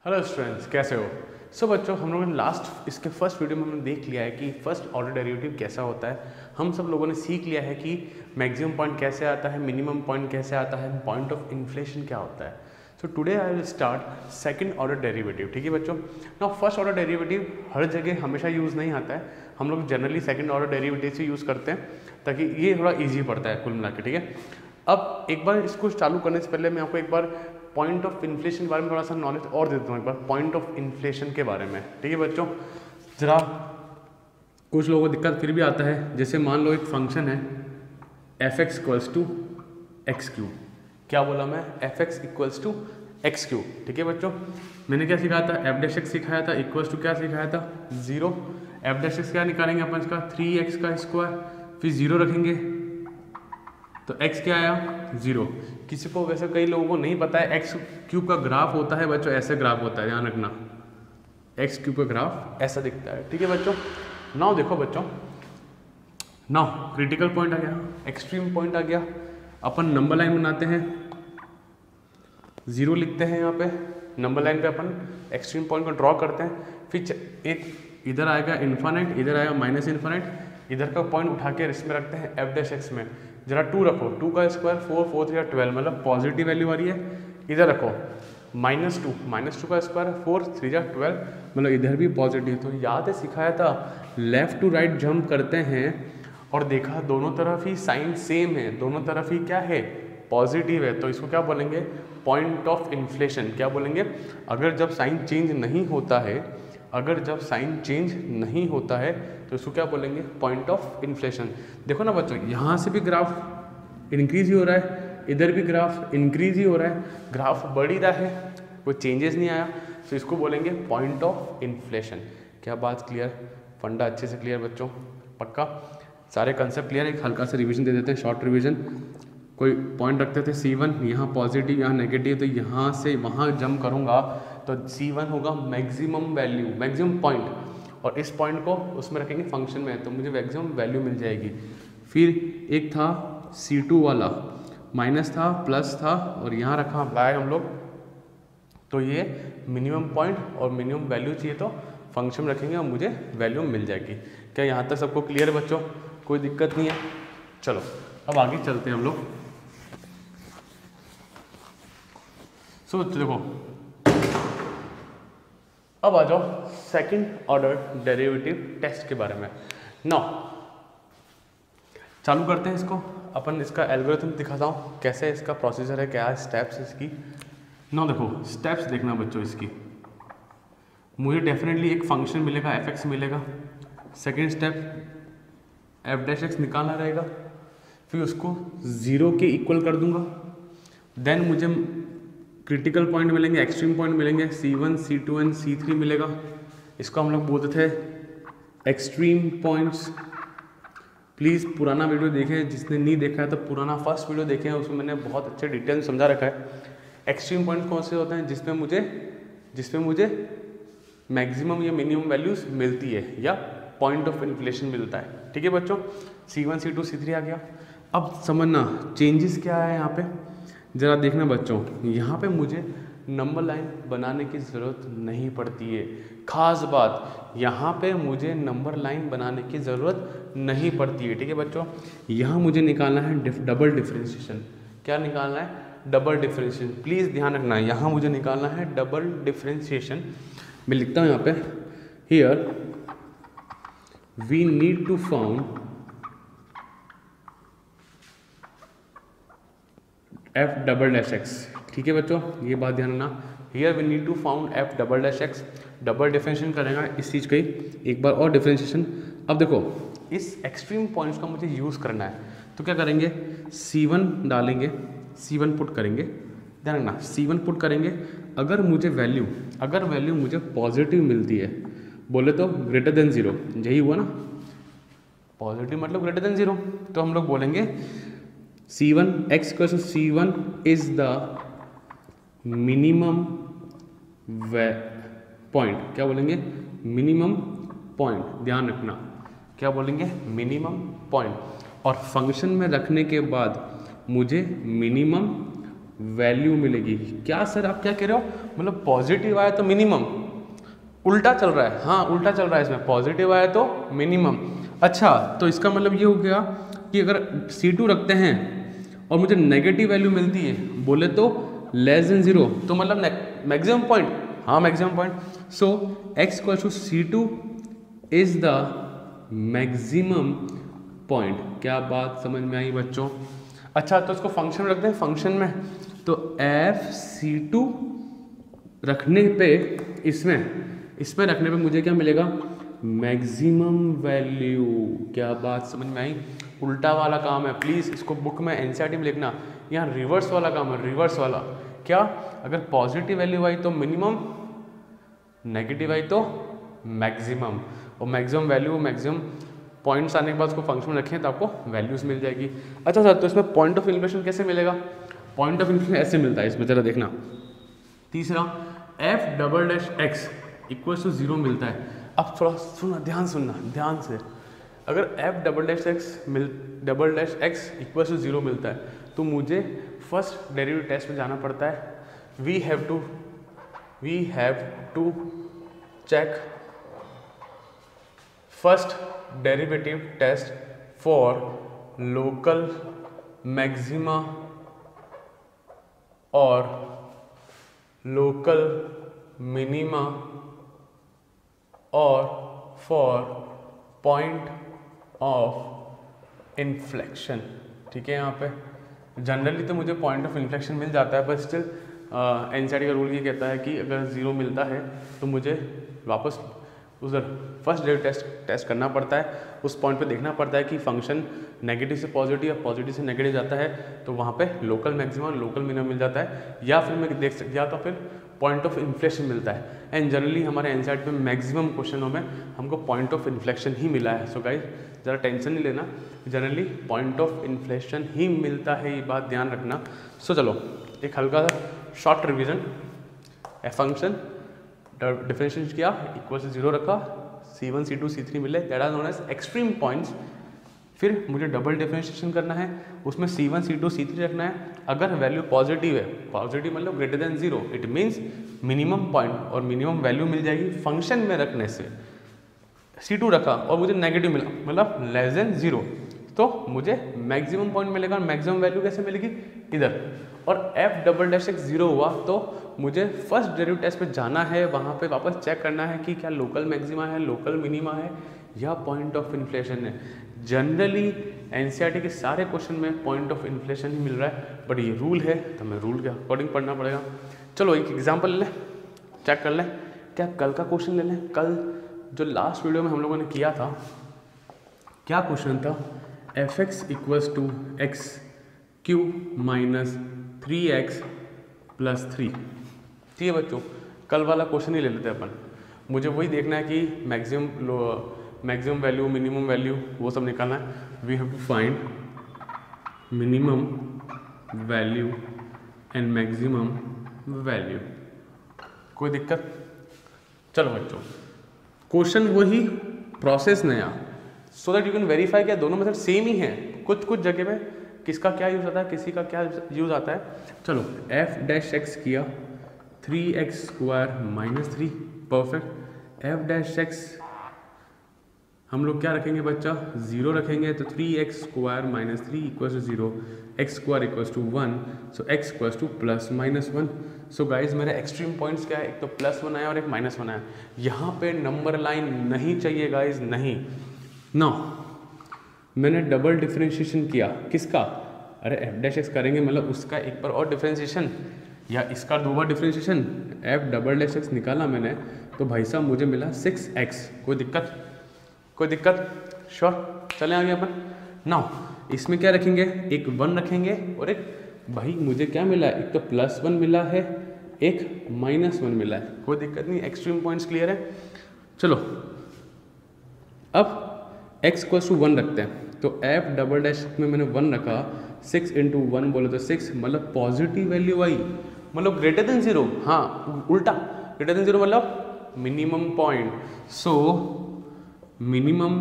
Hello students, कैसे हो। सो बच्चों, हम लोगों ने लास्ट इसके फर्स्ट वीडियो में हमने देख लिया है कि फर्स्ट ऑर्डर डेरिवेटिव कैसा होता है। हम सब लोगों ने सीख लिया है कि मैक्सिमम पॉइंट कैसे आता है, मिनिमम पॉइंट कैसे आता है, पॉइंट ऑफ इन्फ्लेशन क्या होता है। So today I will start second order derivative. ठीक है बच्चों। नाउ फर्स्ट ऑर्डर डेरिवेटिव हर जगह हमेशा यूज़ नहीं आता है। हम लोग जनरली सेकंड ऑर्डर डेरिवेटिव से यूज़ करते हैं ताकि ये थोड़ा ईजी पड़ता है कुल मिला के। ठीक है, अब एक बार इसको चालू करने से पहले मैं आपको एक बार पॉइंट ऑफ इन्फ्लेशन के बारे में थोड़ा सा नॉलेज और देता हूँ। एक बार पॉइंट ऑफ इन्फ्लेशन के बारे में। ठीक है बच्चों, जरा कुछ लोगों को दिक्कत फिर भी आता है। जैसे मान लो एक फंक्शन है f x equals to x cube. क्या बोला मैं? F x equals to x cube. ठीक है बच्चों, मैंने क्या सिखाया था? एफ डैश एक्स सिखाया था, इक्वल्स टू क्या सिखाया था? 0। एफ डैश एक्स क्या निकालेंगे अपन इसका? 3x का स्क्वायर, फिर 0 रखेंगे तो x क्या आया? 0। किसी को, वैसे कई लोगों को नहीं पता है एक्स क्यूब का ग्राफ होता है बच्चों, ऐसे ग्राफ होता है, ध्यान रखना। एक्स क्यूब का ग्राफ ऐसा दिखता है। ठीक है बच्चों। नाउ देखो बच्चों, नाउ क्रिटिकल पॉइंट आ गया, एक्सट्रीम पॉइंट आ गया। अपन नंबर लाइन बनाते हैं, 0 लिखते हैं यहाँ पे नंबर लाइन पे, अपन एक्सट्रीम पॉइंट को ड्रॉ करते हैं। फिर एक इधर आएगा इन्फानाइट, इधर आएगा माइनस इन्फानाइट, इधर का पॉइंट उठा के इसमें रखते हैं एफ डैश एक्स में। जरा 2 रखो, 2 का स्क्वायर 4, 4 3 12, मतलब पॉजिटिव वैल्यू आ रही है। इधर रखो -2 का स्क्वायर 4 3 12, मतलब इधर भी पॉजिटिव। तो याद है सिखाया था, लेफ्ट टू राइट जंप करते हैं और देखा दोनों तरफ ही साइन सेम है, दोनों तरफ ही क्या है? पॉजिटिव है। तो इसको क्या बोलेंगे? Point of inflation. क्या बोलेंगे? अगर जब साइन चेंज नहीं होता है, अगर जब साइन चेंज नहीं होता है तो इसको क्या बोलेंगे? Point of inflation. देखो ना बच्चों, यहाँ से भी ग्राफ इंक्रीज ही हो रहा है, इधर भी ग्राफ इंक्रीज ही हो रहा है, ग्राफ बढ़ ही रहा है, कोई चेंजेस नहीं आया, तो इसको बोलेंगे पॉइंट ऑफ इन्फ्लेशन। क्या बात क्लियर? फंडा अच्छे से क्लियर बच्चों? पक्का सारे कंसेप्ट क्लियर? एक हल्का सा रिवीजन दे देते हैं, शॉर्ट रिवीजन। कोई पॉइंट रखते थे C1, यहाँ पॉजिटिव यहाँ नेगेटिव, तो यहाँ से वहाँ जंप करूँगा तो C1 होगा मैक्सिमम वैल्यू, मैक्सिमम पॉइंट, और इस पॉइंट को उसमें रखेंगे फंक्शन में, तो मुझे मैक्सिमम वैल्यू मिल जाएगी। फिर एक था C2 वाला, माइनस था प्लस था, और यहाँ रखा लाए हम लोग, तो ये मिनिमम पॉइंट और मिनिमम वैल्यू चाहिए तो फंक्शन में रखेंगे और मुझे वैल्यू मिल जाएगी। क्या यहाँ तक सबको क्लियर है बच्चों? कोई दिक्कत नहीं है? चलो अब आगे चलते हैं हम लोग। सो देखो, अब आ जाओ सेकंड ऑर्डर डेरिवेटिव टेस्ट के बारे में। नाउ चालू करते हैं इसको। अपन इसका एल्गोरिथम दिखाता हूँ कैसे इसका प्रोसीजर है, क्या स्टेप्स इसकी। नाउ देखो स्टेप्स देखना बच्चों इसकी। मुझे डेफिनेटली एक फंक्शन मिलेगा, एफ एक्स मिलेगा। Second step F dash x निकालना रहेगा, फिर उसको 0 के इक्वल कर दूंगा। देन मुझे क्रिटिकल पॉइंट मिलेंगे, एक्सट्रीम पॉइंट मिलेंगे, C1 C2 एंड C3 मिलेगा। इसको हम लोग बोलते थे एक्सट्रीम पॉइंट्स। प्लीज़ पुराना वीडियो देखें, जिसने नहीं देखा है तो पुराना फर्स्ट वीडियो देखें, उसमें मैंने बहुत अच्छे डिटेल समझा रखा है। एक्सट्रीम पॉइंट कौन से होते हैं? जिसमें मुझे मैक्सिमम या मिनिमम वैल्यूज मिलती है या पॉइंट ऑफ इन्फ्लेशन मिलता है। ठीक है बच्चों, C1 C2 C3 आ गया। अब समझना चेंजेस क्या है यहाँ पे, ज़रा देखना बच्चों। यहाँ पे मुझे नंबर लाइन बनाने की ज़रूरत नहीं पड़ती है। खास बात, यहाँ पे मुझे नंबर लाइन बनाने की ज़रूरत नहीं पड़ती है। ठीक है बच्चों, यहाँ मुझे निकालना है डबल डिफरेंशिएशन। क्या निकालना है? Double differentiation. प्लीज़ ध्यान रखना, यहाँ मुझे निकालना है डबल डिफरेंशिएशन। मैं लिखता हूँ यहाँ पे, here we need to found F double dash X. ठीक है बच्चों, ये बात ध्यान रखना, here we need to found F double dash X. Double differentiation करेगा इस चीज़ का ही, एक बार और डिफरेंशिएशन। अब देखो इस एक्सट्रीम पॉइंट्स का मुझे यूज़ करना है, तो क्या करेंगे? C1 डालेंगे, C1 पुट करेंगे। ध्यान रखना C1 पुट करेंगे। अगर वैल्यू मुझे पॉजिटिव मिलती है, बोले तो ग्रेटर देन 0, यही हुआ ना, पॉजिटिव मतलब ग्रेटर देन 0, तो हम लोग बोलेंगे C1 x equal to C1 is the minimum point. क्या बोलेंगे? Minimum point. ध्यान रखना क्या बोलेंगे? Minimum point. और फंक्शन में रखने के बाद मुझे मिनिमम वैल्यू मिलेगी। क्या सर आप क्या कह रहे हो, मतलब पॉजिटिव आया तो मिनिमम, उल्टा चल रहा है, हाँ उल्टा चल रहा है इसमें, पॉजिटिव आया तो मिनिमम। अच्छा तो इसका मतलब ये हो गया कि अगर C2 रखते हैं और मुझे नेगेटिव वैल्यू मिलती है बोले तो लेस देन 0, तो मतलब मैक्सिमम पॉइंट, हाँ maximum point. So x equal to C2 is the maximum point. क्या बात समझ में आई बच्चों? अच्छा तो इसको फंक्शन में रखते हैं, फंक्शन में तो FC2 रखने पे इसमें रखने पे मुझे क्या मिलेगा, मैक्सिमम वैल्यू। क्या बात समझ में आई? उल्टा वाला काम है, प्लीज़ इसको बुक में एनसीईआरटी में लिखना, यहाँ रिवर्स वाला काम है, रिवर्स वाला। क्या, अगर पॉजिटिव वैल्यू आई तो मिनिमम, नेगेटिव आई तो मैक्सिमम, और मैक्सिमम वैल्यू मैक्सिमम पॉइंट्स आने के बाद उसको फंक्शन में रखें तो आपको वैल्यूज मिल जाएगी। अच्छा सर तो इसमें पॉइंट ऑफ इन्फ्लेशन कैसे मिलेगा? पॉइंट ऑफ इन्फ्लेशन ऐसे मिलता है इसमें, जरा देखना। तीसरा f"x इक्वल टू 0 मिलता है। अब थोड़ा सुनना, ध्यान से, अगर f"x इक्वल टू 0 मिलता है तो मुझे फर्स्ट डेरिवेटिव टेस्ट में जाना पड़ता है। We have to check first derivative test for local maxima और लोकल मिनिमा और फॉर पॉइंट ऑफ इन्फ्लेक्शन। ठीक है, यहाँ पे जनरली तो मुझे पॉइंट ऑफ इन्फ्लेक्शन मिल जाता है, पर स्टिल एनसीईआरटी का रूल ये कहता है कि अगर 0 मिलता है तो मुझे वापस उधर फर्स्ट डेरिवेटिव टेस्ट करना पड़ता है, उस पॉइंट पे देखना पड़ता है कि फंक्शन नेगेटिव से पॉजिटिव या पॉजिटिव से नेगेटिव जाता है, तो वहाँ पे लोकल मैक्सिमम लोकल मिनिमम मिल जाता है, या फिर मैं देख सकता, या तो फिर पॉइंट ऑफ इन्फ्लेशन मिलता है। एंड जनरली हमारे एनसीईआरटी में मैक्सिमम क्वेश्चनों में हमको पॉइंट ऑफ इन्फ्लेक्शन ही मिला है। सो गाइस ज़रा टेंशन नहीं लेना, जनरली पॉइंट ऑफ इन्फ्लेशन ही मिलता है, ये बात ध्यान रखना। सो चलो एक हल्का सा शॉर्ट रिविजन। फंक्शन डिफरेंशिएट किया, इक्वल से 0 रखा, C1 C2 C3 मिले, that are known as extreme points. फिर मुझे डबल डिफरेंशिएशन करना है, उसमें C1 C2 C3 रखना है। अगर वैल्यू पॉजिटिव है, पॉजिटिव मतलब greater than 0, it means minimum point और मिनिमम वैल्यू मिल जाएगी फंक्शन में रखने से। C2 रखा और मुझे नेगेटिव मिला, मतलब लेस देन 0, तो मुझे मैक्सिमम पॉइंट मिलेगा। मैक्सिमम वैल्यू कैसे मिलेगी? इधर। और f"x 0 हुआ तो मुझे फर्स्ट डेरिवेटिव टेस्ट पे जाना है, वहाँ पे वापस चेक करना है कि क्या लोकल मैक्सिमा है, लोकल मिनिमा है, या पॉइंट ऑफ इन्फ्लेशन है। जनरली एनसीईआरटी के सारे क्वेश्चन में पॉइंट ऑफ इन्फ्लेशन ही मिल रहा है, बट ये रूल है तो हमें रूल के अकॉर्डिंग पढ़ना पड़ेगा। चलो एक एग्जाम्पल ले लें, चेक कर लें। क्या कल का क्वेश्चन ले लें? कल जो लास्ट वीडियो में हम लोगों ने किया था, क्या क्वेश्चन था? f(x equals to x³ minus 3x plus 3। ठीक है बच्चों, कल वाला क्वेश्चन ही ले लेते हैं अपन। मुझे वही देखना है कि मैक्सिमम वैल्यू, मिनिमम वैल्यू, वो सब निकालना है। We have to find minimum value and maximum value. कोई दिक्कत? चलो बच्चों, क्वेश्चन वही, प्रोसेस नया, so that you can verify क्या दोनों मेथड सेम ही है। कुछ जगह पे किसका क्या यूज़ आता है, किसी का क्या यूज़ आता है। चलो f'(x किया, 3x² माइनस 3, परफेक्ट। f'(x हम लोग क्या रखेंगे बच्चा? 0 रखेंगे, तो 3x² minus 3 equal to 0, x² equal to 1, so x equal to plus minus 1। So guys मेरे एक्सट्रीम पॉइंट्स क्या है? एक तो +1 आया और एक -1 आया। यहाँ पे नंबर लाइन नहीं चाहिए गाइज, नहीं। ना मैंने डबल डिफरेंशिएशन किया, किसका? अरे f'(x करेंगे मतलब उसका एक बार और डिफरेंशिएशन, या इसका 2 बार डिफरेंशिएशन। f'(x निकाला मैंने तो भाई साहब मुझे मिला 6x। कोई दिक्कत? श्योर, चलें आगे अपन। नाउ इसमें क्या रखेंगे? एक 1 रखेंगे और एक, भाई मुझे क्या मिला? एक तो +1 मिला है, एक -1 मिला है। कोई दिक्कत नहीं, एक्सट्रीम पॉइंट्स क्लियर है। चलो अब x इक्वल टू 1 रखते हैं, तो f' में मैंने 1 रखा, 6 × 1 बोले तो 6, मतलब पॉजिटिव वैल्यू आई, मतलब ग्रेटर देन 0। हाँ उल्टा, ग्रेटर देन 0 मतलब minimum point. So minimum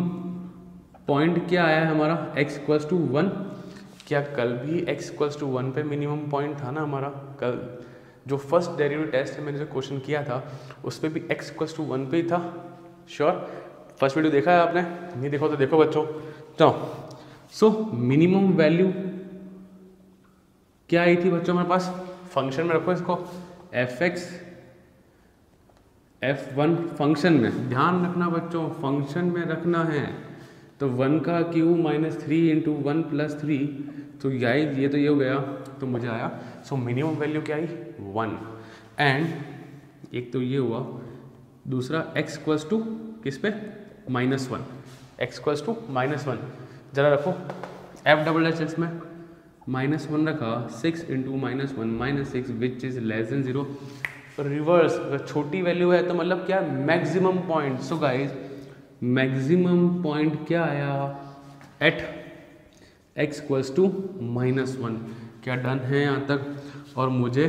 point क्या आया है हमारा? x इक्वल टू 1, क्या कल भी x इक्वल्स टू 1 पे मिनिमम पॉइंट था ना हमारा? कल जो फर्स्ट डेरिवेटिव टेस्ट मैंने जो क्वेश्चन किया था उस पर भी x इक्वल्स टू 1 पे ही था। श्योर? फर्स्ट वीडियो देखा है आपने? नहीं देखो तो देखो बच्चों। चलो, सो मिनिमम वैल्यू क्या आई थी बच्चों हमारे पास? फंक्शन में रखो इसको, f(x) f1 फंक्शन में, ध्यान रखना बच्चों फंक्शन में रखना है। तो 1 का क्यूब माइनस 3 इंटू 1 प्लस 3, तो ये तो ये हो गया, तो मुझे आया। सो मिनिमम वैल्यू क्या आई? 1। एंड एक तो ये हुआ, दूसरा x इक्वल्स टू किस पे? -1। x इक्वल्स टू -1 जरा रखो, f डबल डैश में -1 रखा, 6 into -1 -6 which is less than 0। Reverse, अगर छोटी वैल्यू है तो मतलब क्या? Maximum point. So guys maximum point क्या आया? At x equals to -1। क्या डन है यहाँ तक? और मुझे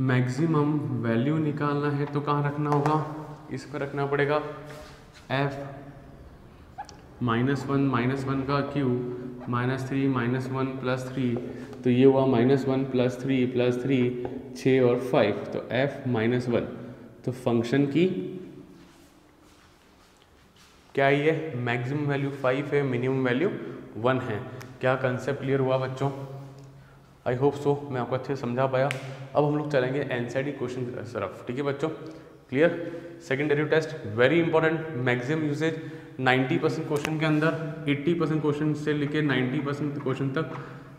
मैक्सिमम वैल्यू निकालना है तो कहाँ रखना होगा? इस पर रखना पड़ेगा, f -1 का क्यूब -3 -1 प्लस 3, तो ये हुआ -1 प्लस 3 प्लस 3 6 और 5, तो f -1। तो फंक्शन की क्या ये मैक्सिमम वैल्यू 5 है, मिनिमम वैल्यू 1 है। क्या कंसेप्ट क्लियर हुआ बच्चों? आई होप सो, मैं आपको अच्छे से समझा पाया। अब हम लोग चलेंगे एनसीईआरटी क्वेश्चन की तरफ। ठीक है बच्चों, clear? Second derivative test very important, maximum usage 90% question के अंदर, 80% क्वेश्चन से लेके 90% क्वेश्चन तक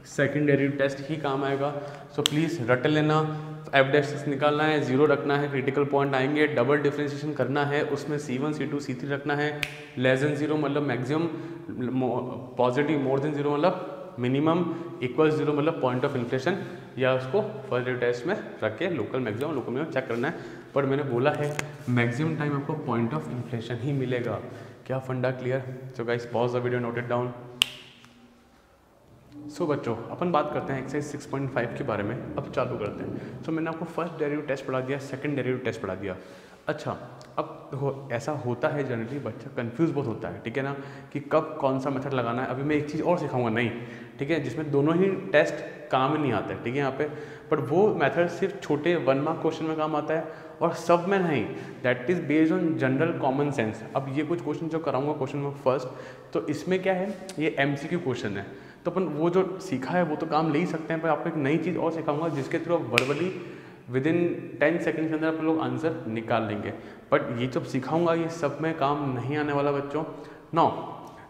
सेकेंड डेरिवेटिव टेस्ट ही काम आएगा। सो प्लीज़ रट लेना, f' निकालना है, 0 रखना है, क्रिटिकल पॉइंट आएंगे, डबल डिफरेंशिएशन करना है, उसमें C1 C2 C3 रखना है, लेस देन 0 मतलब मैक्सिमम, पॉजिटिव मोर देन 0 मतलब मिनिमम, इक्वल 0 मतलब पॉइंट ऑफ इन्फ्लेशन, या उसको फर्स्ट डेरिवेटिव टेस्ट में रख के local maximum local minimum check करना है। पर मैंने बोला है मैक्सिमम टाइम आपको पॉइंट ऑफ इन्फ्लेशन ही मिलेगा। क्या funda clear? So guys pause the video, note it down. So बच्चों अपन बात करते हैं एक्सरसाइज 6.5 के बारे में। अब चालू करते हैं। सो मैंने आपको फर्स्ट डेरिवेटिव टेस्ट पढ़ा दिया, सेकंड डेरिवेटिव टेस्ट पढ़ा दिया। अच्छा, अब देखो ऐसा होता है जनरली, बच्चा कंफ्यूज बहुत होता है, ठीक है ना, कि कब कौन सा मेथड लगाना है। अभी मैं एक चीज़ और सिखाऊंगा नहीं, ठीक है, जिसमें दोनों ही टेस्ट काम ही नहीं आते, ठीक है यहाँ पे। बट वो मेथड सिर्फ छोटे 1 मार्क क्वेश्चन में काम आता है और सब में नहीं। That is based on general common sense. अब ये कुछ क्वेश्चन जो कराऊंगा क्वेश्चन में फर्स्ट, तो इसमें क्या है, ये MCQ क्वेश्चन है, तो अपन वो जो सीखा है वो तो काम ले ही सकते हैं, पर आपको एक नई चीज़ और सिखाऊंगा जिसके थ्रू आप वर्बली विदिन 10 सेकेंड के अंदर आप लोग आंसर निकाल लेंगे। बट ये जब सिखाऊंगा ये सब में काम नहीं आने वाला बच्चों। नो,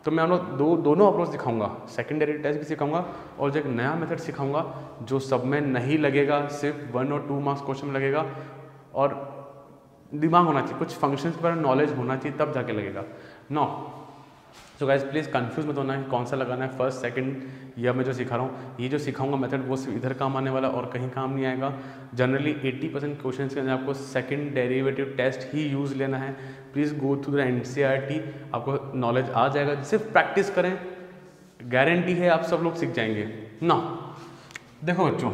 तो मैं आप लोग दोनों अप्रोच दिखाऊंगा, सेकंड डेरिवेटिव टेस्ट भी सिखाऊंगा और जो एक नया मेथड सिखाऊंगा जो सब में नहीं लगेगा, सिर्फ 1 और 2 मार्क्स क्वेश्चन में लगेगा, और दिमाग होना चाहिए, कुछ फंक्शंस पर नॉलेज होना चाहिए, तब जाके लगेगा। No, so guys please confuse मत होना है कौन सा लगाना है, फर्स्ट सेकंड, या मैं जो सिखा रहा हूँ, ये जो सिखाऊंगा मेथड वो सिर्फ इधर काम आने वाला और कहीं काम नहीं आएगा। जनरली 80% क्वेश्चन के अंदर आपको सेकंड डेरिवेटिव टेस्ट ही यूज़ लेना है। Please go through the NCERT, आपको नॉलेज आ जाएगा, सिर्फ प्रैक्टिस करें, गारंटी है आप सब लोग सीख जाएंगे ना। देखो बच्चों,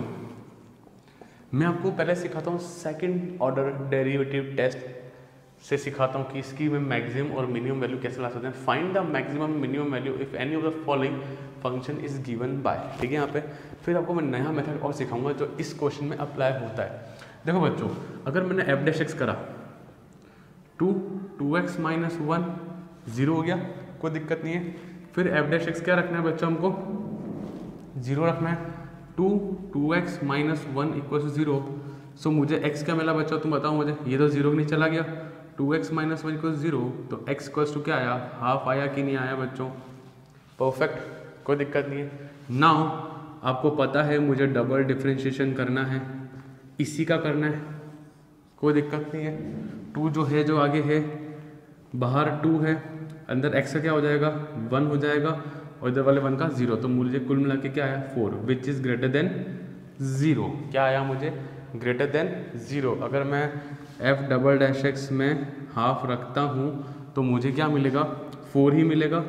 मैं आपको पहले सिखाता हूँ सेकेंड ऑर्डर डेरिवेटिव टेस्ट से सिखाता हूँ कि इसकी मैं मैक्सिमम और मिनिमम वैल्यू कैसे ला सकते हैं। Find the maximum minimum value if any of the following function is given by, ठीक है यहाँ पे। फिर आपको मैं नया मेथड और सिखाऊंगा जो इस क्वेश्चन में अप्लाई होता है। देखो बच्चों, अगर मैंने f' करा 2x - 1 0 हो गया, कोई दिक्कत नहीं है। फिर f' क्या रखना है बच्चों, हमको 0 रखना है। 2x - 1 = 0। सो मुझे x क्या मिला बच्चों, तुम बताओ मुझे, ये तो 0 नहीं चला गया। 2x - 1 = 0, तो x = क्या आया, हाफ आया कि नहीं आया बच्चों? परफेक्ट, कोई दिक्कत नहीं है। नाउ आपको पता है मुझे डबल डिफरेंशिएशन करना है, इसी का करना है, कोई दिक्कत नहीं है। 2 जो है, जो आगे है, बाहर 2 है, अंदर x का क्या हो जाएगा, 1 हो जाएगा, और इधर वाले 1 का 0, तो मुझे कुल मिला के क्या आया 4, विच इज़ ग्रेटर देन 0। क्या आया मुझे, ग्रेटर देन 0। अगर मैं f" में हाफ रखता हूँ तो मुझे क्या मिलेगा, 4 ही मिलेगा।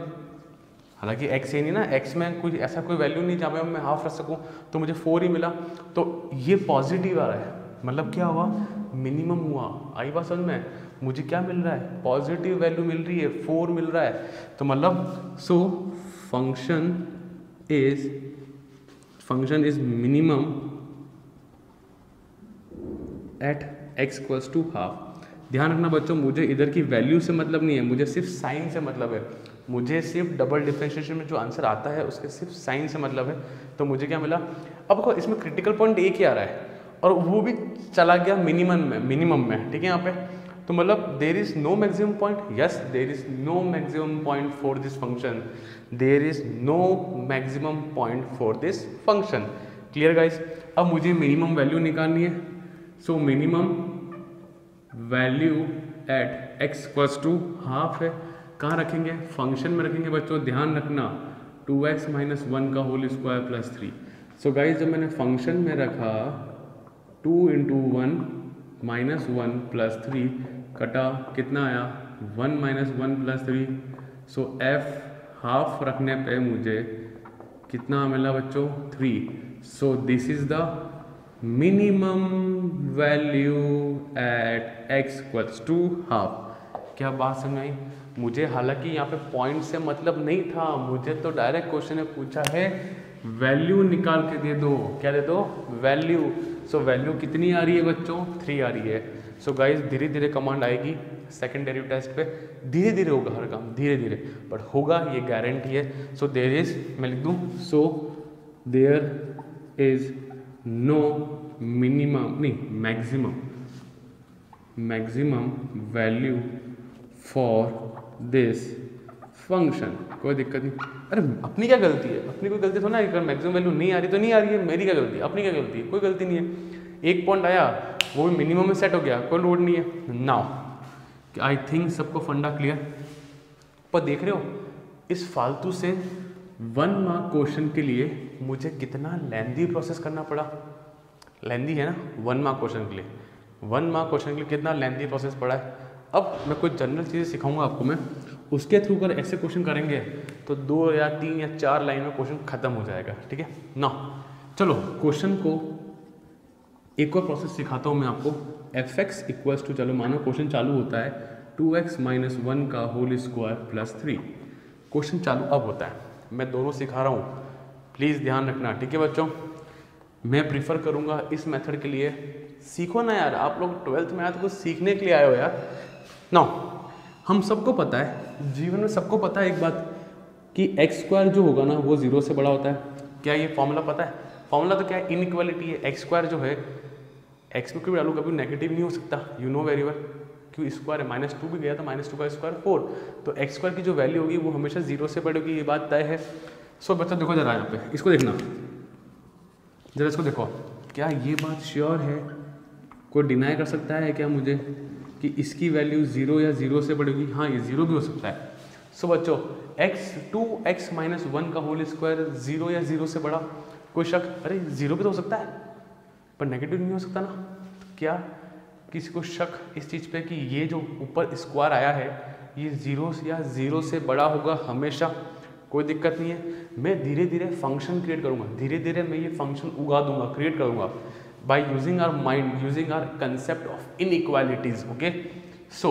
हालांकि x ही नहीं ना, x में कोई ऐसा कोई वैल्यू नहीं जहाँ पे मैं हाफ रख सकूँ, तो मुझे 4 ही मिला। तो ये पॉजिटिव आ रहा है, मतलब क्या हुआ, मिनिमम हुआ। आई बात समझ में? मुझे क्या मिल रहा है, पॉजिटिव वैल्यू मिल रही है, 4 मिल रहा है। तो मतलब so function is function is minimum at x equals to half. ध्यान रखना बच्चों, मुझे इधर की वैल्यू से मतलब नहीं है, मुझे सिर्फ साइन से मतलब है। मुझे सिर्फ डबल डिफरेंशिएशन में जो आंसर आता है उसके सिर्फ साइन से मतलब है। तो मुझे क्या मिला, अब देखो इसमें क्रिटिकल पॉइंट एक ही आ रहा है और वो भी चला गया मिनिमम में, ठीक है यहाँ पे। तो मतलब there is no maximum point, yes there is no maximum point for this function, there is no maximum point for this function. Clear guys? अब मुझे मिनिमम वैल्यू निकालनी है। So minimum value at x equals to half है। कहाँ रखेंगे? Function में रखेंगे बच्चों। ध्यान रखना 2x माइनस 1 का whole square plus 3। So guys जब मैंने फंक्शन में रखा 2 इंटू 1 माइनस 1 प्लस 3 कटा कितना आया 1 minus 1 plus 3। So f half रखने पे मुझे कितना मिला बच्चों 3। So this is the minimum value at x equals to half. क्या बात समझ आई? मुझे हालांकि यहाँ पे पॉइंट से मतलब नहीं था, मुझे तो डायरेक्ट क्वेश्चन ने पूछा है वैल्यू निकाल के दे दो। क्या दे दो? वैल्यू। सो वैल्यू कितनी आ रही है बच्चों? 3 आ रही है। सो गाइज धीरे धीरे कमांड आएगी सेकेंडरी टेस्ट पे, धीरे धीरे होगा हर काम, धीरे धीरे बट होगा, ये गारंटी है। सो देयर इज, मैं लिख दूँ, so there is no minimum नहीं maximum value for this function. कोई दिक्कत नहीं। अरे अपनी क्या गलती है? अपनी कोई गलती थोड़ा ना, अगर मैक्सिमम वैल्यू नहीं आ रही तो नहीं आ रही है, मेरी क्या गलती है? अपनी क्या गलती है? कोई गलती नहीं है। एक पॉइंट आया वो भी मिनिमम में सेट हो गया, कोई लोड नहीं है। नाउ आई थिंक सबको फंडा क्लियर। पर देख रहे हो इस फालतू से 1 मार्क क्वेश्चन के लिए मुझे कितना लेंदी प्रोसेस करना पड़ा। लेंदी है ना 1 मार्क क्वेश्चन के लिए, 1 मार्क क्वेश्चन के लिए कितना लेंदी प्रोसेस पड़ा है। अब मैं कुछ जनरल चीज़ें सिखाऊंगा आपको मैं, उसके थ्रू अगर ऐसे क्वेश्चन करेंगे तो 2 या 3 या 4 लाइन में क्वेश्चन खत्म हो जाएगा, ठीक है ना। चलो क्वेश्चन को एक और प्रोसेस सिखाता हूँ मैं आपको। fx इक्वल्स टू, चलो मानो क्वेश्चन चालू होता है 2x माइनस 1 का होल स्क्वायर प्लस 3। क्वेश्चन चालू अब होता है, मैं दोनों सिखा रहा हूँ, प्लीज़ ध्यान रखना, ठीक है बच्चों। मैं प्रीफर करूँगा इस मेथड के लिए। सीखो ना यार, आप लोग 12th में आए तो कुछ सीखने के लिए आए हो यार। ना हम सबको पता है, जीवन में सबको पता है एक बात कि एक्स स्क्वायर जो होगा ना वो 0 से बड़ा होता है। क्या ये फॉर्मूला पता है? फॉर्मूला तो क्या है, इनइक्वालिटी है। एक्स स्क्वायर जो है, एक्स में क्यों डालू, कभी नेगेटिव नहीं हो सकता, यू नो वेरी वेल। क्यों स्क्वायर है, -2 भी गया था, -2 का स्क्वायर 4। तो एक्स स्क्वायर की जो वैल्यू होगी वो हमेशा 0 से बड़ी होगी, ये बात तय है। सो बच्चों देखो जरा यहाँ पे, इसको देखना जरा, इसको देखो। क्या ये बात श्योर है? कोई डिनाई कर सकता है क्या मुझे कि इसकी वैल्यू 0 या 0 से बड़ी होगी? हाँ ये 0 भी हो सकता है। सो बच्चों 2x माइनस 1 का होल स्क्वायर 0 या 0 से बड़ा, कोई शक? अरे 0 भी तो हो सकता है पर नेगेटिव नहीं हो सकता ना। क्या किसी को शक इस चीज़ पे कि ये जो ऊपर स्क्वायर आया है ये 0 या 0 से बड़ा होगा हमेशा? कोई दिक्कत नहीं है। मैं धीरे धीरे फंक्शन क्रिएट करूँगा, धीरे धीरे मैं ये फंक्शन उगा दूंगा, क्रिएट करूँगा by using our mind, using our concept of inequalities. Okay so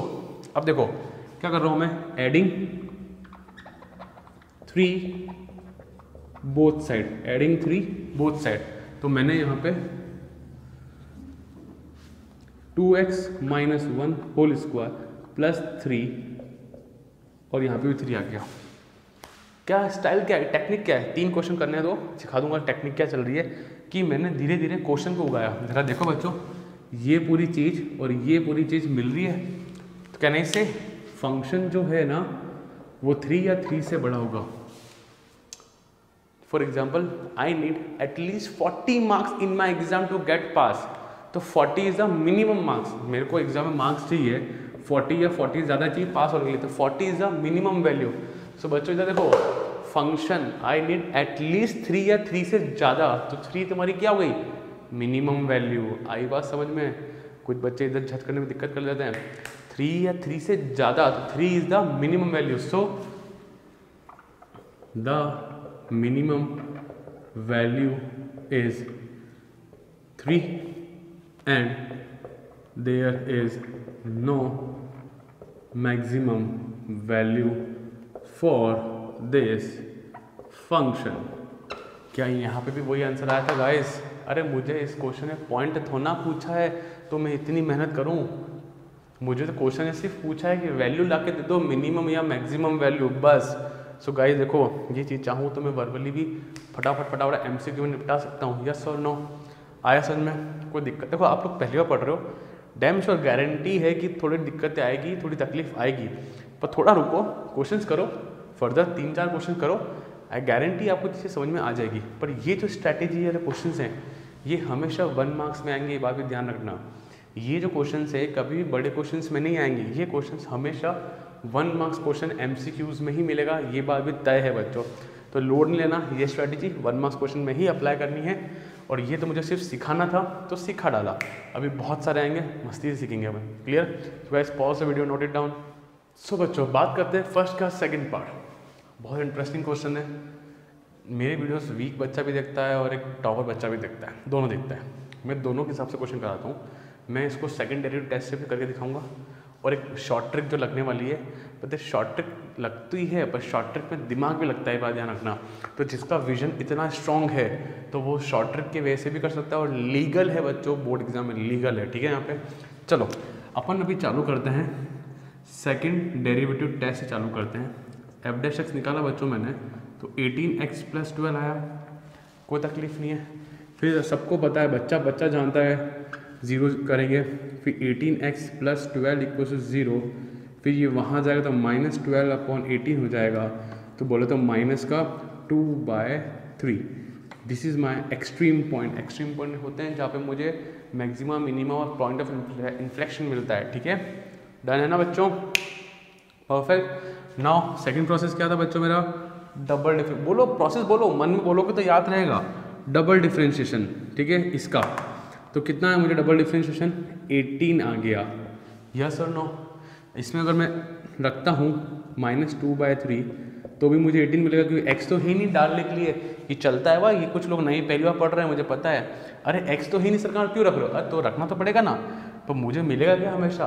अब देखो क्या कर रहा हूँ मैं, adding 3 both side, adding 3 both side. तो मैंने यहाँ पे 2x minus 1 whole square plus 3 और यहाँ पे भी 3 आ गया। क्या स्टाइल, क्या है, टेक्निक क्या है? 3 क्वेश्चन करने दो, सिखा दूंगा टेक्निक क्या चल रही है कि मैंने धीरे धीरे क्वेश्चन को उगाया। जरा देखो बच्चों, ये पूरी चीज़ और ये पूरी चीज़ मिल रही है तो कहने से फंक्शन जो है ना वो 3 या 3 से बड़ा होगा। For example I need at least 40 marks in my exam to get pass. तो 40 इज द मिनिमम मार्क्स, मेरे को एग्जाम में मार्क्स चाहिए 40 या 40 ज़्यादा चाहिए पास होने के लिए, तो 40 इज द मिनिमम वैल्यू। सो बच्चों इधर देखो, फंक्शन आई नीड एटलीस्ट 3 या 3 से ज़्यादा, तो 3 तुम्हारी क्या हो गई, मिनिमम वैल्यू। आई बात समझ में? कुछ बच्चे इधर झट करने में दिक्कत कर लेते हैं। 3 या 3 से ज़्यादा, तो 3 is the minimum value. So the minimum value is 3 and there is no maximum value for this function। क्या यहाँ पे भी वही आंसर आया था गाइस? अरे मुझे इस क्वेश्चन में पॉइंट थोड़ा पूछा है तो मैं इतनी मेहनत करूँ? मुझे तो क्वेश्चन ने सिर्फ पूछा है कि वैल्यू ला के दे दो, मिनिमम या मैक्सिमम वैल्यू, बस। सो गाइस देखो, ये चीज़ चाहूँ तो मैं वर्बली भी फटाफट MCQ में निपटा सकता हूँ। यस और नो? आया समझ में? कोई दिक्कत? देखो आप लोग पहली बार पढ़ रहे हो, डैम श्योर गारंटी है कि थोड़ी दिक्कतें आएगी, थोड़ी तकलीफ आएगी, पर थोड़ा रुको, क्वेश्चंस करो, फर्दर 3-4 क्वेश्चन करो, आई गारंटी आपको चीज़ें समझ में आ जाएगी। पर ये जो स्ट्रैटेजी वाले क्वेश्चन हैं ये हमेशा 1 मार्क्स में आएंगे, ये बात भी ध्यान रखना। ये जो क्वेश्चंस है कभी भी बड़े क्वेश्चंस में नहीं आएंगे, ये क्वेश्चंस हमेशा 1 मार्क्स क्वेश्चन MCQs में ही मिलेगा, ये बात भी तय है बच्चों। तो लोड नहीं लेना, ये स्ट्रैटेजी 1 मार्क्स क्वेश्चन में ही अप्लाई करनी है। और ये तो मुझे सिर्फ सिखाना था तो सिखा डाला, अभी बहुत सारे आएंगे, मस्ती से सीखेंगे अपन। क्लियर? तो guys pause the video, note it down. So बच्चों बात करते हैं फर्स्ट का सेकंड पार्ट। बहुत इंटरेस्टिंग क्वेश्चन है। मेरे वीडियोस वीक बच्चा भी देखता है और एक टॉपर बच्चा भी देखता है, दोनों देखता है। मैं दोनों के हिसाब से क्वेश्चन कराता हूँ। मैं इसको सेकंड डेरिवेटिव टेस्ट से भी करके दिखाऊंगा और एक शॉर्ट ट्रिक जो लगने वाली है, पता है शॉर्ट ट्रिक लगती है पर शॉर्ट ट्रिक में दिमाग भी लगता है, बात ध्यान रखना। तो जिसका विजन इतना स्ट्रॉन्ग है तो वो शॉर्ट ट्रिक के वजह से भी कर सकता है और लीगल है बच्चों, बोर्ड एग्जाम में लीगल है। ठीक है? यहाँ पे चलो अपन अभी चालू करते हैं, सेकेंड डेरिवेटिव टेस्ट से चालू करते हैं। f' निकाला बच्चों मैंने, तो 18x + 12 आया, कोई तकलीफ नहीं है। फिर सबको पता है, बच्चा जानता है, 0 करेंगे, फिर 18x + 12 = 0, फिर ये वहाँ जाएगा तो -12/18 हो जाएगा, तो बोले तो माइनस का 2/3। This is my extreme point. Extreme point होते हैं जहाँ पे मुझे मैक्सिमम, मिनिमम और पॉइंट ऑफ इन्फ्लेक्शन मिलता है। ठीक है? डन है ना बच्चों? परफेक्ट। नाउ सेकंड प्रोसेस क्या था बच्चों मेरा? Double difference. बोलो प्रोसेस, बोलो, मन में बोलोगे तो याद रहेगा। Double differentiation. ठीक है? इसका तो कितना है मुझे डबल डिफरेंशिएशन? 18 आ गया। यस और नो? इसमें अगर मैं रखता हूँ -2/3 तो भी मुझे 18 मिलेगा, क्योंकि x तो ही नहीं डालने के लिए। ये चलता है भाई, ये कुछ लोग नहीं पहली बार पढ़ रहे हैं, मुझे पता है। अरे x तो ही नहीं सरकार, क्यों रख रहे हो? अरे तो रखना तो पड़ेगा ना, तो मुझे मिलेगा क्या? हमेशा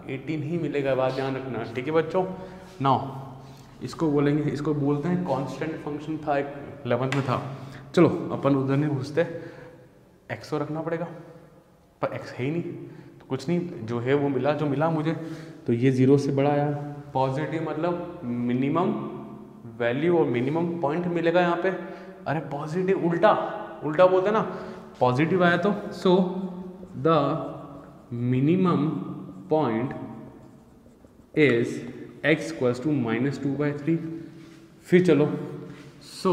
18 ही मिलेगा, बात ध्यान रखना। ठीक है बच्चों? नाउ इसको बोलेंगे, इसको बोलते हैं कांस्टेंट फंक्शन था, एक 11th में था। चलो अपन उधर नहीं घुसते, x तो रखना पड़ेगा, पर x है ही नहीं तो कुछ नहीं, जो है वो मिला, जो मिला मुझे। तो ये 0 से बड़ा आया, पॉजिटिव मतलब मिनिमम वैल्यू और मिनिमम पॉइंट मिलेगा यहाँ पे। अरे पॉजिटिव उल्टा बोलते हैं ना, पॉजिटिव आया तो सो the minimum point is x = -2/3। फिर चलो सो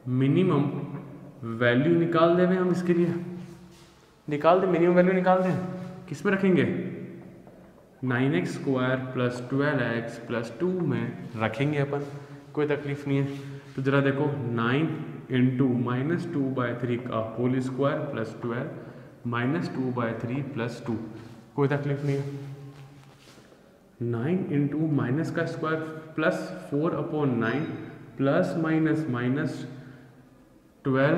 मिनिमम वैल्यू निकाल दें हम, इसके लिए निकाल दें, मिनिमम वैल्यू निकाल दें। किस में रखेंगे? 9x² + 12x + 2 में रखेंगे अपन, कोई तकलीफ नहीं है। तो जरा देखो, 9 × -2/3 का होल स्क्वायर + 12 -2/3 + 2, कोई तकलीफ नहीं है। 9 × माइनस का स्क्वायर +4/9 ± -12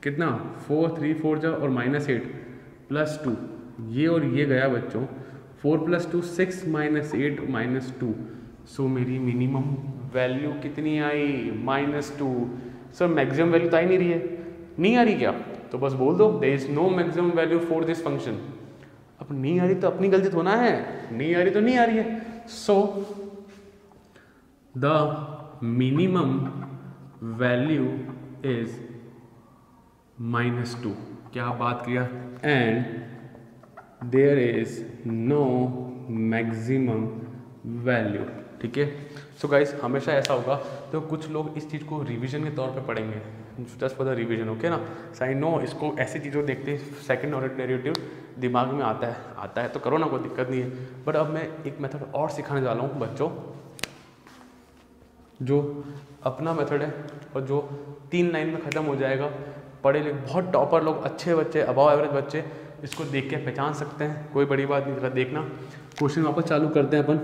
कितना? 4 3 4 जा और -8 + 2, ये और ये गया बच्चों, 4 + 2 6 -8 -2। सो मेरी मिनिमम वैल्यू कितनी आई? -2। सर मैक्सिमम वैल्यू तो आई नहीं रही है, नहीं आ रही क्या? तो बस बोल दो there is no maximum value for this function. अब नहीं आ रही तो अपनी गलती थोड़ा है, नहीं आ रही तो नहीं आ रही है। So the minimum value is -2। क्या बात किया? And there is no maximum value. ठीक है? सो गाइस हमेशा ऐसा होगा, तो कुछ लोग इस चीज़ को रिवीजन के तौर पे पढ़ेंगे, just for the revision. Okay ना? आई नो इसको ऐसी चीज़ों देखते सेकंड ऑर्डर डेरिवेटिव दिमाग में आता है तो करो ना, कोई दिक्कत नहीं है। बट अब मैं एक मेथड और सिखाने वाला हूँ बच्चों, जो अपना मेथड है और जो 3 लाइन में ख़त्म हो जाएगा। पढ़े लिखे बहुत टॉपर लोग, अच्छे बच्चे, अबव एवरेज बच्चे इसको देख के पहचान सकते हैं, कोई बड़ी बात नहीं। देखना क्वेश्चन वापस चालू करते हैं अपन।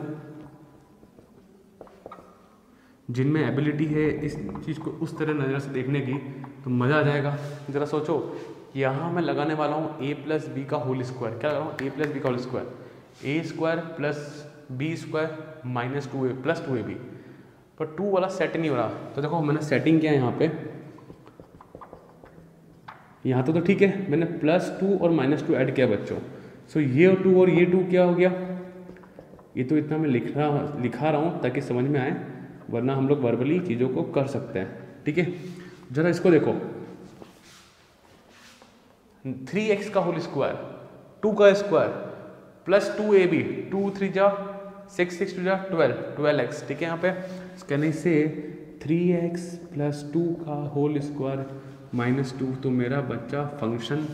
जिनमें एबिलिटी है इस चीज़ को उस तरह नज़र से देखने की तो मज़ा आ जाएगा। ज़रा सोचो, यहाँ मैं लगाने वाला हूँ a + b का होल स्क्वायर। क्या लगा रहा हूँ? a + b का whole square, a² + b² -2a + 2ab, पर 2 वाला सेट नहीं हो रहा। तो देखो मैंने सेटिंग किया है यहाँ पे, यहाँ तो ठीक है, मैंने +2 और -2 ऐड किया बच्चों। सो ये 2 और ये 2 क्या हो गया, ये तो इतना मैं लिखा रहा हूँ ताकि समझ में आए, वरना हम लोग वर्बली चीज़ों को कर सकते हैं। ठीक है, जरा इसको देखो, 3x का होल स्क्वायर, 2 का स्क्वायर प्लस 2ab, 2 3 जा 6, 6 2 जा 12x। ठीक है, यहाँ पे कहने से 3x + 2 का होल स्क्वायर -2, तो मेरा बच्चा फंक्शन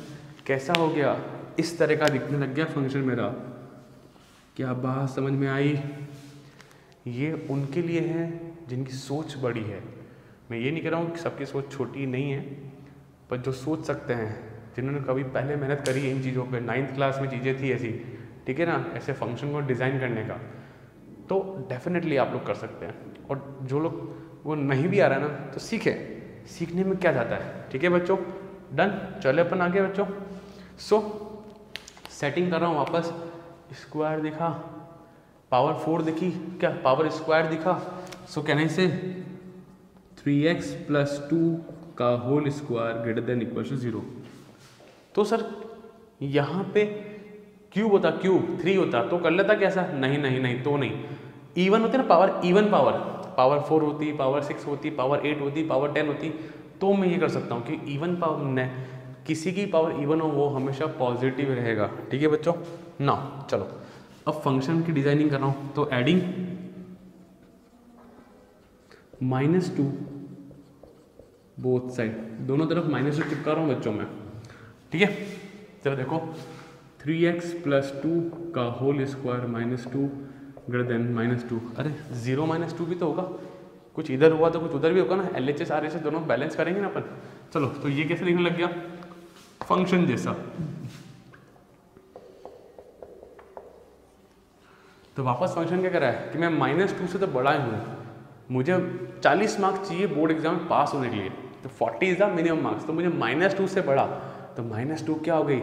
कैसा हो गया, इस तरह का दिखने लग गया फंक्शन मेरा। क्या बात समझ में आई? ये उनके लिए है जिनकी सोच बड़ी है। मैं ये नहीं कह रहा हूँ कि सबकी सोच छोटी नहीं है, पर जो सोच सकते हैं, जिन्होंने कभी पहले मेहनत करी है इन चीज़ों पे, 9th क्लास में चीज़ें थी ऐसी, ठीक है ना, ऐसे फंक्शन को डिज़ाइन करने का, तो डेफिनेटली आप लोग कर सकते हैं। और जो लोग वो नहीं भी आ रहा है ना, तो सीखने में क्या जाता है। ठीक है बच्चों, डन, चले अपन आगे बच्चों। सो सेटिंग कर रहा हूँ वापस, स्क्वायर दिखा, पावर 4 दिखी, क्या पावर स्क्वायर दिखा। सो कहने से 3x + 2 का होल स्क्वायर > 0। तो सर यहाँ पे क्यूब होता, क्यूब 3 होता तो कर लेता कैसा, नहीं नहीं नहीं, तो नहीं, इवन होती ना पावर, इवन पावर 4 होती, पावर 6 होती, पावर 8 होती, पावर 10 होती, तो मैं ये कर सकता हूँ कि इवन पावर ने किसी की पावर इवन हो वो हमेशा पॉजिटिव रहेगा। ठीक है बच्चों ना, चलो अब फंक्शन की डिजाइनिंग कर रहा हूँ, तो एडिंग -2 बोथ साइड, दोनों तरफ -2 चिपका रहा हूँ बच्चों में। ठीक है, चलो देखो 3x + 2 का होल स्क्वायर -2 > -2, अरे 0 - 2 भी तो होगा, कुछ इधर हुआ तो कुछ उधर भी होगा ना, LHS RHS दोनों बैलेंस करेंगे ना अपन। चलो तो ये कैसे लिखने लग गया, फंक्शन जैसा। तो वापस फंक्शन क्या कर रहा है कि मैं -2 से तो बड़ा ही हूँ, मुझे 40 मार्क्स चाहिए बोर्ड एग्जाम में पास होने के लिए, तो 40 इज द मिनिमम मार्क्स, तो मुझे -2 से बड़ा, तो -2 क्या हो गई,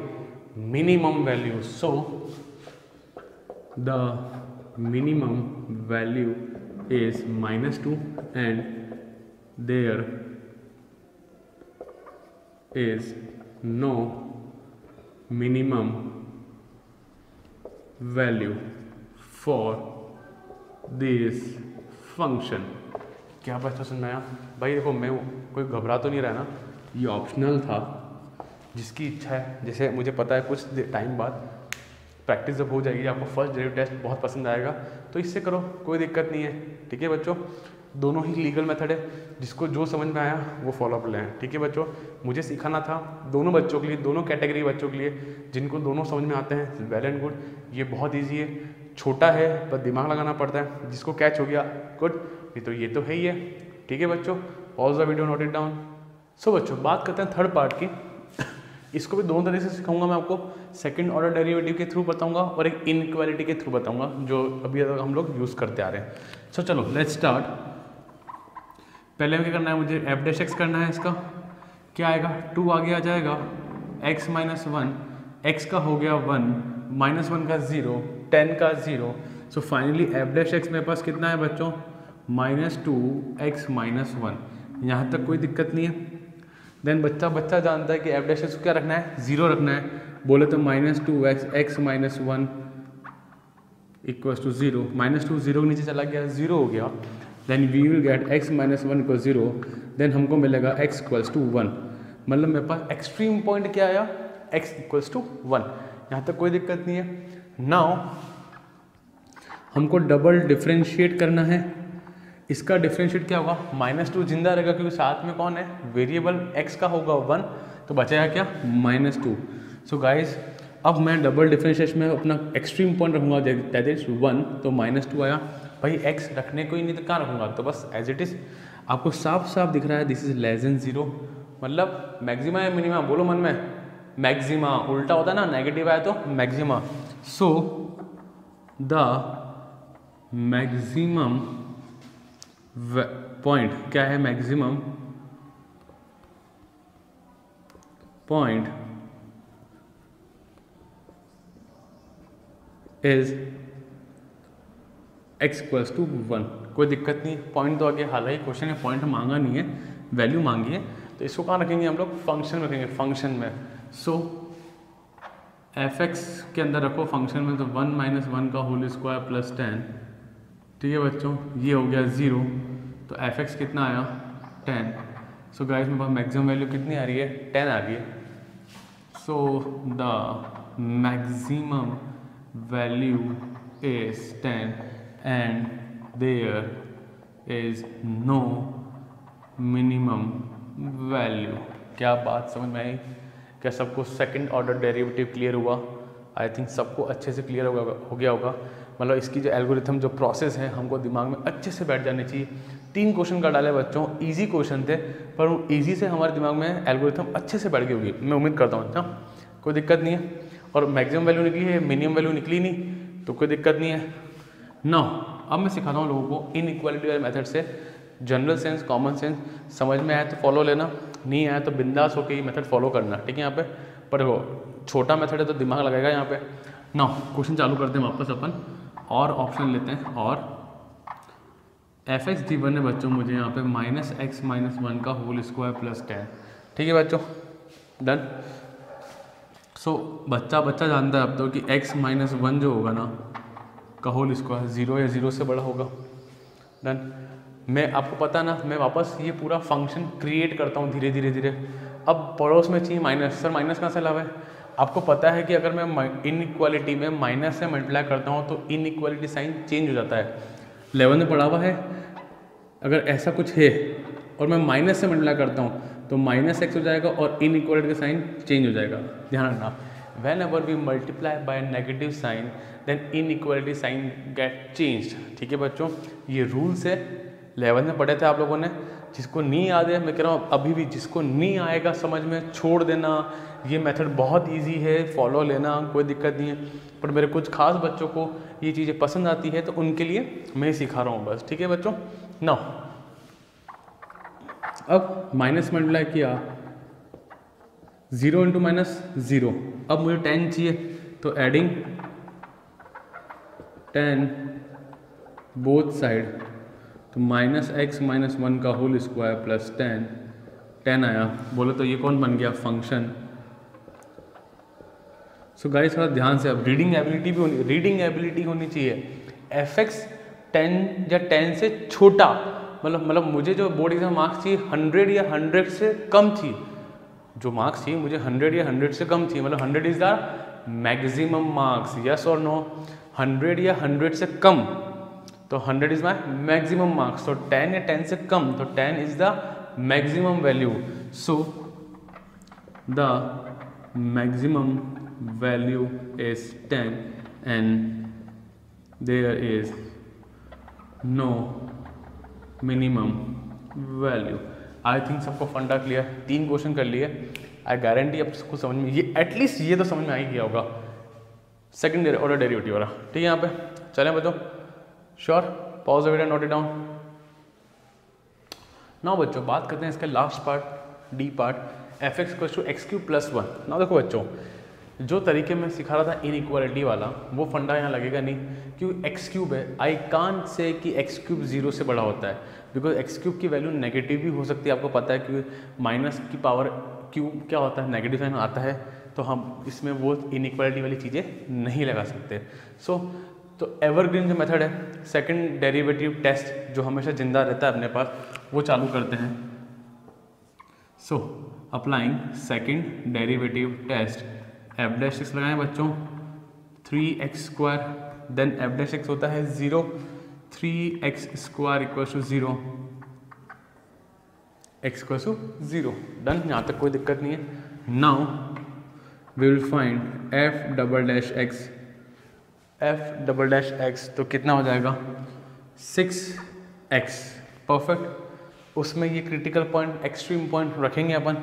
minimum value. So the minimum value is -2 and there is no minimum value for this function. क्या बच्चा समझ में आया भाई? देखो मैं कोई घबरा तो नहीं रहा ना, ये ऑप्शनल था, जिसकी इच्छा है, जैसे मुझे पता है कुछ टाइम बाद प्रैक्टिस जब हो जाएगी आपको फर्स्ट डेरिवेटिव टेस्ट बहुत पसंद आएगा, तो इससे करो, कोई दिक्कत नहीं है। ठीक है बच्चों, दोनों ही लीगल मेथड है, जिसको जो समझ में आया वो फॉलो अप लें। ठीक है बच्चों, मुझे सिखाना था दोनों बच्चों के लिए, दोनों कैटेगरी बच्चों के लिए, जिनको दोनों समझ में आते हैं, वेल एंड गुड। ये बहुत ईजी है, छोटा है पर दिमाग लगाना पड़ता है, जिसको कैच हो गया गुड, ये तो है ही है। ठीक है बच्चों, pause the video, note it down. So बच्चों बात करते हैं थर्ड पार्ट की। इसको भी दोनों तरीके से सिखाऊंगा मैं आपको, सेकंड ऑर्डर डेरिवेटिव के थ्रू बताऊंगा और एक इनइक्वालिटी के थ्रू बताऊंगा, जो अभी हम लोग यूज़ करते आ रहे हैं। सो चलो लेट्स स्टार्ट। पहले क्या करना है, मुझे f' करना है, इसका क्या आएगा, 2 आगे आ जाएगा, x - 1, x का हो गया 1, -1 का 0, 10 का 0। सो फाइनली f' मेरे पास कितना है बच्चों, -2x - 1। यहाँ तक कोई दिक्कत नहीं है। देन बच्चा जानता है कि f' को क्या रखना है, 0 रखना है। बोले तो -2x x - 1 = 0, -2 0 के नीचे चला गया, 0 हो गया। Then we will get x - 1 = 0, then हमको मिलेगा x = 1। मतलब मेरे पास एक्सट्रीम पॉइंट क्या आया, x = 1। यहाँ तक कोई दिक्कत नहीं है। नाउ हमको डबल डिफ्रेंशिएट करना है। इसका डिफ्रेंशिएट क्या होगा, -2 जिंदा रहेगा क्योंकि साथ में कौन है, वेरिएबल x का होगा 1, तो बचेगा क्या, -2। सो गाइज अब मैं डबल डिफ्रेंशिएशन में अपना एक्सट्रीम पॉइंट रखूंगा, दैट इज 1, तो -2 आया। भाई x रखने को ही नहीं तो कहाँ रखूंगा, तो बस एज इट इज आपको साफ साफ दिख रहा है, दिस इज <0, मतलब मैक्सिमा या मिनिमा, बोलो मन में, मैक्सिमा। उल्टा होता है ना, नेगेटिव आया तो maxima. So the maximum point क्या है, मैक्सिमम पॉइंट इज x = 1। कोई दिक्कत नहीं, पॉइंट तो आगे, हालांकि क्वेश्चन में पॉइंट मांगा नहीं है, वैल्यू मांगी है, तो इसको कहाँ रखेंगे हम लोग, फंक्शन में रखेंगे, फंक्शन में। सो fx के अंदर रखो फंक्शन में, तो 1 - 1 का होल स्क्वायर प्लस 10, ठीक है बच्चों, ये हो गया 0। तो fx कितना आया, 10। सो गाइस मेरे पास मैक्सिमम वैल्यू कितनी आ रही है, 10 आ रही है। So the maximum value is 10 and there is no minimum value. क्या बात समझ में आई? क्या सबको सेकंड ऑर्डर डेरिवेटिव क्लियर हुआ? आई थिंक सबको अच्छे से क्लियर हो गया होगा। मतलब इसकी जो एल्गोरिथम, जो प्रोसेस है, हमको दिमाग में अच्छे से बैठ जानी चाहिए। 3 क्वेश्चन का डाले बच्चों, इजी क्वेश्चन थे, पर वो इजी से हमारे दिमाग में एल्गोरिथम अच्छे से बैठ गई होगी, मैं उम्मीद करता हूँ। अच्छा, कोई दिक्कत नहीं है। और मैक्सिमम वैल्यू निकली है, मिनिमम वैल्यू निकली नहीं, तो कोई दिक्कत नहीं है ना। अब मैं सिखाता हूँ लोगों को इनइक्वालिटी वाले मेथड से। जनरल सेंस, कॉमन सेंस समझ में आया तो फॉलो लेना, नहीं आया तो बिंदास होकर ये मेथड फॉलो करना, ठीक है। यहाँ पे पर वो छोटा मेथड है तो दिमाग लगेगा यहाँ पे ना। क्वेश्चन चालू करते हैं वापस अपन, और ऑप्शन लेते हैं। और fx गिवन है बच्चों मुझे यहाँ पे -x - 1 का होल स्क्वायर प्लस 10, ठीक है बच्चों, डन। सो बच्चा जानता है अब तो कि x - 1 जो होगा ना का होल स्क्वायर 0 या 0 से बड़ा होगा, डन। मैं आपको पता ना, मैं वापस ये पूरा फंक्शन क्रिएट करता हूँ धीरे धीरे। अब पड़ोस में चाहिए माइनस, सर माइनस कहाँ से लावा है? आपको पता है कि अगर मैं इनइक्वालिटी में माइनस से मल्टीप्लाई करता हूँ तो इनइक्वालिटी साइन चेंज हो जाता है। 11 में पढ़ा हुआ है, अगर ऐसा कुछ है और मैं माइनस से मल्टीप्लाई करता हूँ तो -x हो जाएगा और इनइक्वालिटी का साइन चेंज हो जाएगा। ध्यान रखना, whenever we multiply by negative sign then inequality sign get changed, ठीक है बच्चों। ये रूल्स है, 11 में पढ़े थे आप लोगों ने। जिसको नहीं याद है, मैं कह रहा हूँ अभी भी जिसको नहीं आएगा समझ में, छोड़ देना। ये मेथड बहुत इजी है, फॉलो लेना, कोई दिक्कत नहीं है। पर मेरे कुछ खास बच्चों को ये चीज़ें पसंद आती है तो उनके लिए मैं सिखा रहा हूँ बस, ठीक है बच्चों ना। अब माइनस मल्टीप्लाई किया, 0 × -0। अब मुझे 10 चाहिए तो एडिंग 10 बोथ साइड, तो -x - 1 का होल स्क्वायर प्लस 10 आया। बोलो तो ये कौन बन गया, फंक्शन। सो गाइस थोड़ा ध्यान से, अब रीडिंग एबिलिटी होनी चाहिए। fx 10 या 10 से छोटा, मतलब मुझे जो बोर्ड एग्जाम मार्क्स चाहिए 100 या 100 से कम थी। जो मार्क्स चाहिए मुझे 100 या 100 से कम थी, मतलब 100 is the maximum marks, yes और नो। 100 या 100 से कम, तो 100 इज माई मैक्सिमम मार्क्स। तो 10 या 10 से कम, तो 10 is the maximum value. So the maximum value is 10 and there is no minimum value. I think सबको फंडा क्लियर, 3 क्वेश्चन कर लिए। आई गारंटी अब सबको समझ में, ये एटलीस्ट ये तो समझ में आ ही गया होगा, सेकंड ऑर्डर डेरिवेटिव वाला, ठीक है। यहाँ पे चलें बच्चों, sure, pause the video, note it down. Now बच्चों बात करते हैं इसके last part, D part, fx = x³ + 1। Now देखो बच्चों, जो तरीके में सिखा रहा था इनइक्वालिटी वाला, वो फंडा यहाँ लगेगा नहीं, क्योंकि x³ है। आई कांट से कि x³ 0 से बड़ा होता है, बिकॉज x³ की वैल्यू नेगेटिव भी हो सकती है। आपको पता है कि माइनस की पावर क्यूब क्या होता है, नेगेटिव साइन आता है, तो हम इसमें वो इनइक्वालिटी वाली चीज़ें नहीं लगा सकते। तो एवरग्रीन जो मेथड है, सेकंड डेरिवेटिव टेस्ट, जो हमेशा जिंदा रहता है अपने पास, वो चालू करते हैं। So applying second derivative test, f' लगाएं बच्चों, 3x², देन f' होता है 0, 3x² = 0, x = 0, डन। यहाँ तक कोई दिक्कत नहीं है। Now we will find f'(x), तो कितना हो जाएगा, 6x, परफेक्ट। उसमें ये क्रिटिकल पॉइंट, एक्सट्रीम पॉइंट रखेंगे अपन,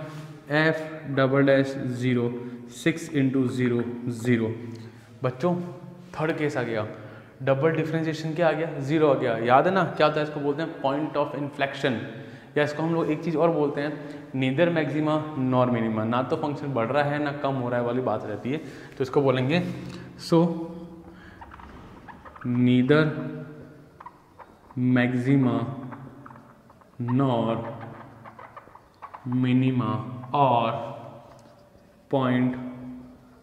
f'(0), 6 × 0, 0। बच्चों थर्ड केस आ गया, डबल डिफ्रेंशिएशन क्या आ गया, 0 आ गया। याद है ना क्या होता है, इसको बोलते हैं पॉइंट ऑफ इन्फ्लेक्शन, या इसको हम लोग एक चीज़ और बोलते हैं, नीदर मैक्सिमा नॉर मिनिमा। ना तो फंक्शन बढ़ रहा है ना कम हो रहा है वाली बात रहती है, तो इसको बोलेंगे सो नीदर मैक्सिमा नॉर मिनिमा और पॉइंट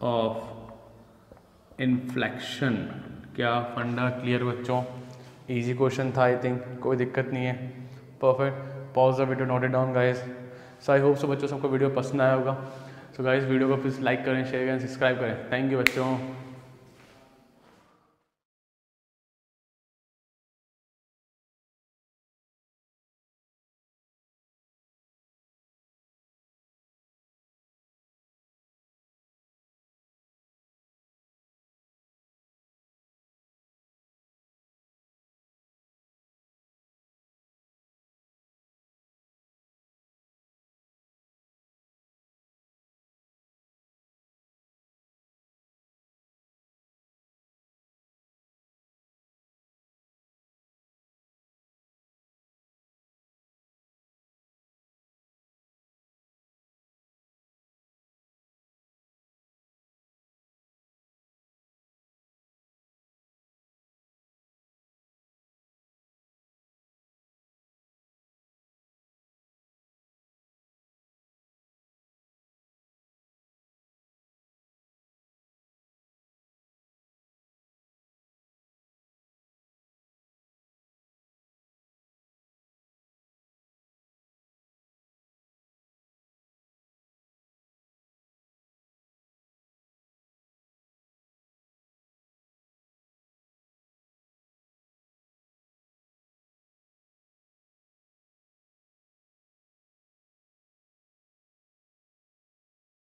ऑफ इन्फ्लेक्शन। क्या फंडा क्लियर बच्चों? इजी क्वेश्चन था आई थिंक, कोई दिक्कत नहीं है। Perfect, pause the video, note it down guys. So I hope so बच्चों सबको वीडियो पसंद आया होगा। सो गाइस वीडियो को प्लीज़ लाइक करें, शेयर करें, सब्सक्राइब करें। थैंक यू बच्चों।